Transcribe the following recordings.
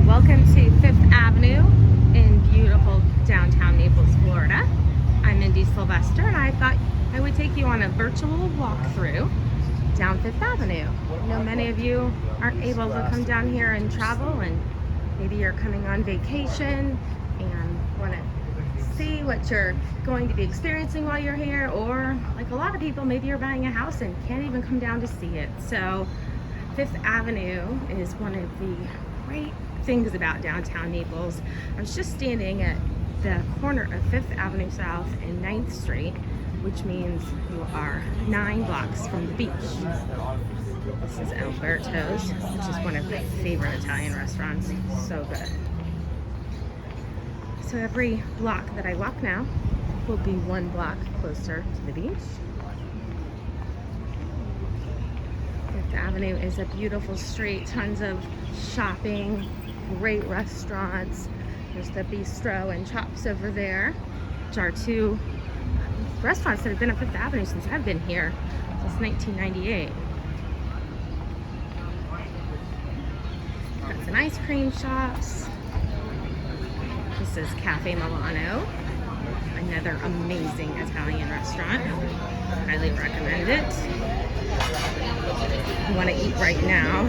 Welcome to Fifth Avenue in beautiful downtown Naples, Florida. I'm Mindy Sylvester, and I thought I would take you on a virtual walkthrough down Fifth Avenue. I know many of you aren't able to come down here and travel, and maybe you're coming on vacation and want to see what you're going to be experiencing while you're here, or like a lot of people, maybe you're buying a house and can't even come down to see it. So Fifth Avenue is one of the great things about downtown Naples. I was just standing at the corner of Fifth Avenue South and 9th Street, which means you are 9 blocks from the beach. This is Alberto's, which is one of my favorite Italian restaurants. So good. So every block that I walk now will be 1 block closer to the beach. Fifth Avenue is a beautiful street, tons of shopping, great restaurants. There's the Bistro and Chops over there, which are 2 restaurants that have been on Fifth Avenue since I've been here, since 1998. Got some ice cream shops. This is Cafe Milano, another amazing Italian restaurant. Highly recommend it. If you want to eat right now,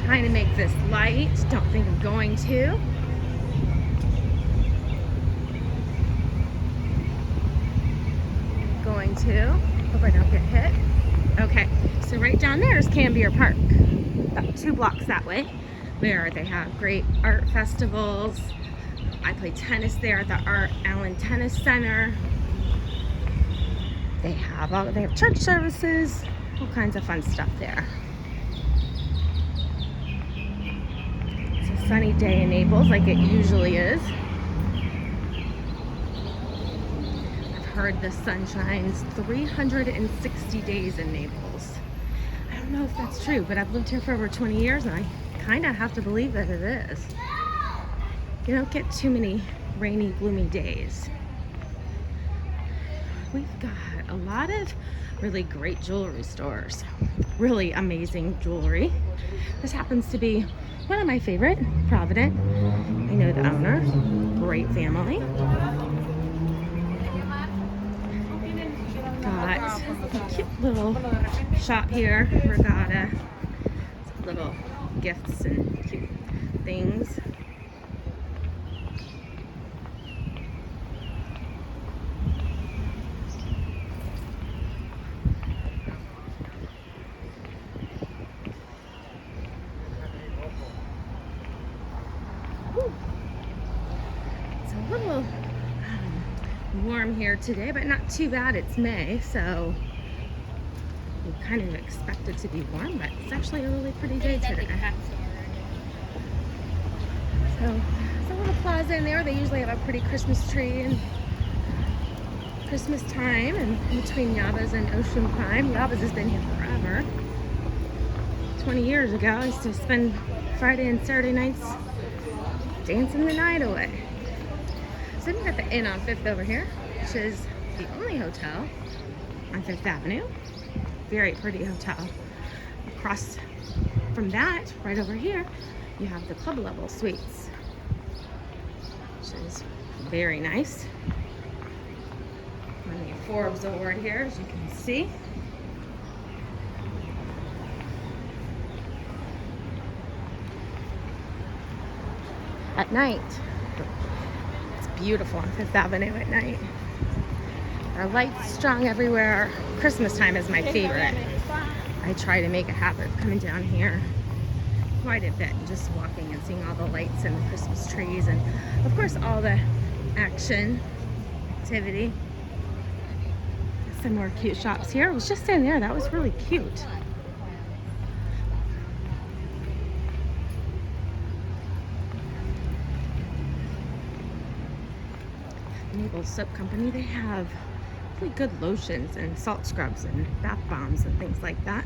trying to make this light. Don't think I'm going to. Hope I don't get hit. Okay, so right down there is Cambier Park. About 2 blocks that way, where they have great art festivals. I play tennis there at the Art Allen Tennis Center. They have church services, all kinds of fun stuff there. Sunny day in Naples, like it usually is. I've heard the sun shines 360 days in Naples. I don't know if that's true, but I've lived here for over 20 years and I kind of have to believe that it is. You don't get too many rainy, gloomy days. We've got a lot of really great jewelry stores, really amazing jewelry. This happens to be one of my favorite, Provident. I know the owner, great family. Got a cute little shop here, regatta, little gifts and cute things. It's a little warm here today, but not too bad. It's May, so we kind of expect it to be warm, but it's actually a really pretty day today. So there's a little plaza in there. They usually have a pretty Christmas tree and Christmas time, and between Yabba's and Ocean Prime. Yabba's has been here forever. 20 years ago, I used to spend Friday and Saturday nights dancing the night away. So we got the Inn on 5th over here, which is the only hotel on 5th Avenue. Very pretty hotel. Across from that, right over here, you have the club level suites, which is very nice. On the Forbes Award here, as you can see. At night, it's beautiful on 5th Avenue at night. There are lights strung everywhere. Christmas time is my favorite. I try to make a habit of coming down here quite a bit and just walking and seeing all the lights and the Christmas trees, and of course all the action, activity. Some more cute shops here. I was just in there. That was really cute. Naples Soap Company, they have really good lotions and salt scrubs and bath bombs and things like that.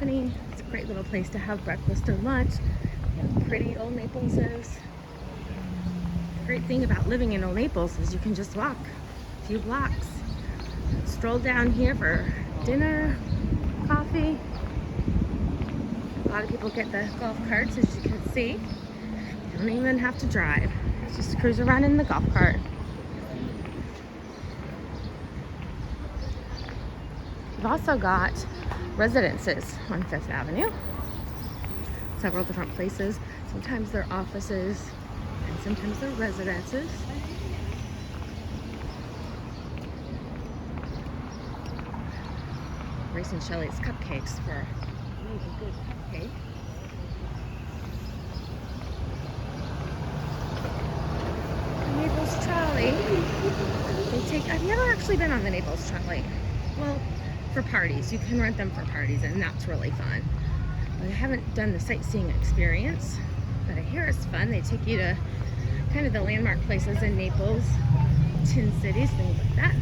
happening. It's a great little place to have breakfast or lunch. How pretty Old Naples is. The great thing about living in Old Naples is you can just walk a few blocks, stroll down here for dinner, coffee. A lot of people get the golf carts, as you can see. You don't even have to drive. Just cruise around in the golf cart. We've also got residences on Fifth Avenue. Several different places. Sometimes they're offices and sometimes they're residences. Grace and Shelley's Cupcakes for a really good cupcake. Naples trolley. I've never actually been on the Naples trolley. Well, for parties. You can rent them for parties, and that's really fun. But I haven't done the sightseeing experience, but I hear it's fun. They take you to kind of the landmark places in Naples, Tin Cities, things like that.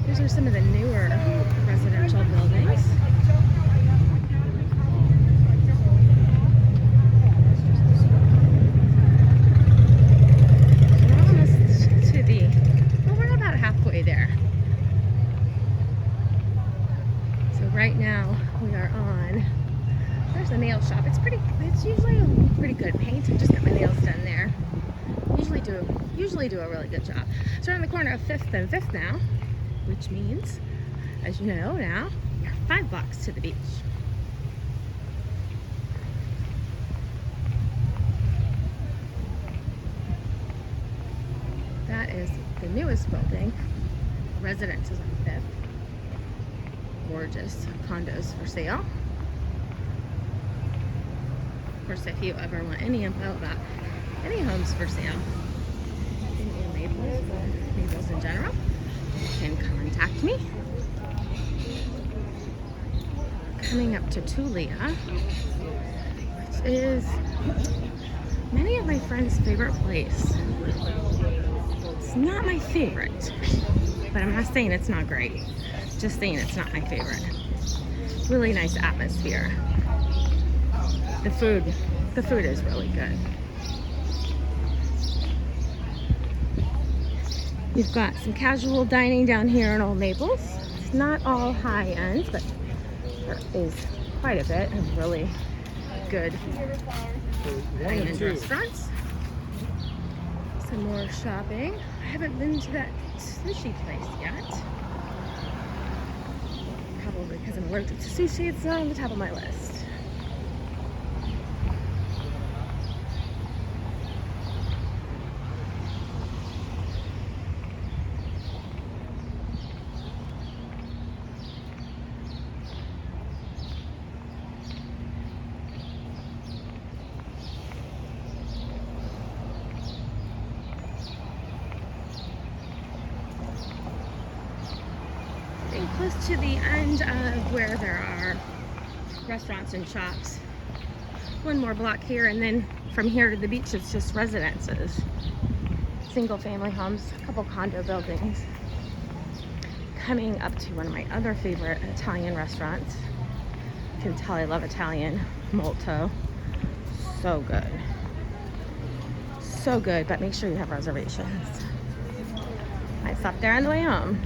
These are some of the newer residential buildings. We're almost to we're about halfway there. So right now we are on, there's a nail shop. It's usually pretty good paint. I just got my nails done there. Usually do a really good job. So we're on the corner of 5th and 5th now, which means, as you know now, you're 5 blocks to the beach. That is the newest building. Residences on 5th. Gorgeous condos for sale. Of course, if you ever want any info about any homes for sale in Old Naples or Naples in general, you can contact me. Coming up to Tulia, which is many of my friends' favorite place. It's not my favorite, but I'm not saying it's not great. Just saying it's not my favorite. Really nice atmosphere. The food is really good. You've got some casual dining down here in Old Naples. It's not all high end, but there is quite a bit of really good high-end restaurants. Some more shopping. I haven't been to that sushi place yet. Probably because I'm allergic to sushi. It's not on the top of my list. Close to the end of where there are restaurants and shops. One more block here, and then from here to the beach it's just residences. Single family homes, a couple condo buildings. Coming up to one of my other favorite Italian restaurants. You can tell I love Italian. Molto. So good. So good, but make sure you have reservations. I stopped there on the way home.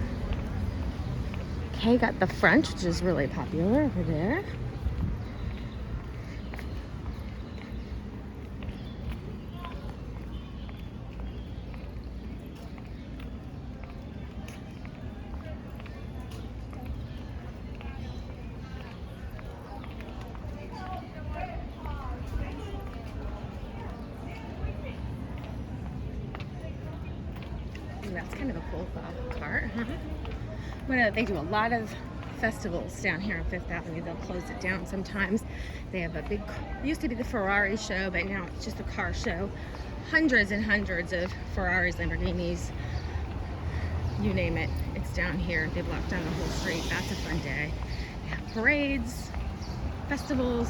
Okay, got the French, which is really popular over there. Ooh, that's kind of a cool golf cart, huh? They do a lot of festivals down here on Fifth Avenue. They'll close it down sometimes. They have a big, it used to be the Ferrari show, but now it's just a car show. Hundreds and hundreds of Ferraris, Lamborghinis, you name it, it's down here. They block down the whole street. That's a fun day. They have parades, festivals,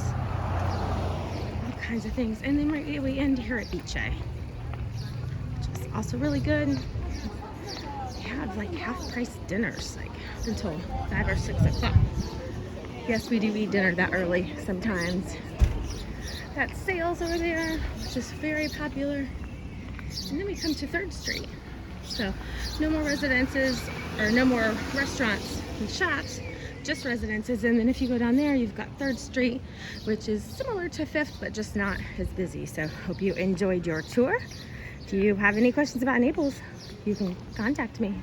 all kinds of things. And then we end here at Beach A, which is also really good. They have have like half-price dinners, like up until 5 or 6 o'clock. Yes, we do eat dinner that early sometimes. Got sales over there, which is very popular. And then we come to 3rd Street. So no more residences, or no more restaurants and shops, just residences. And then if you go down there, you've got 3rd Street, which is similar to 5th, but just not as busy. So hope you enjoyed your tour. If you have any questions about Naples, you can contact me.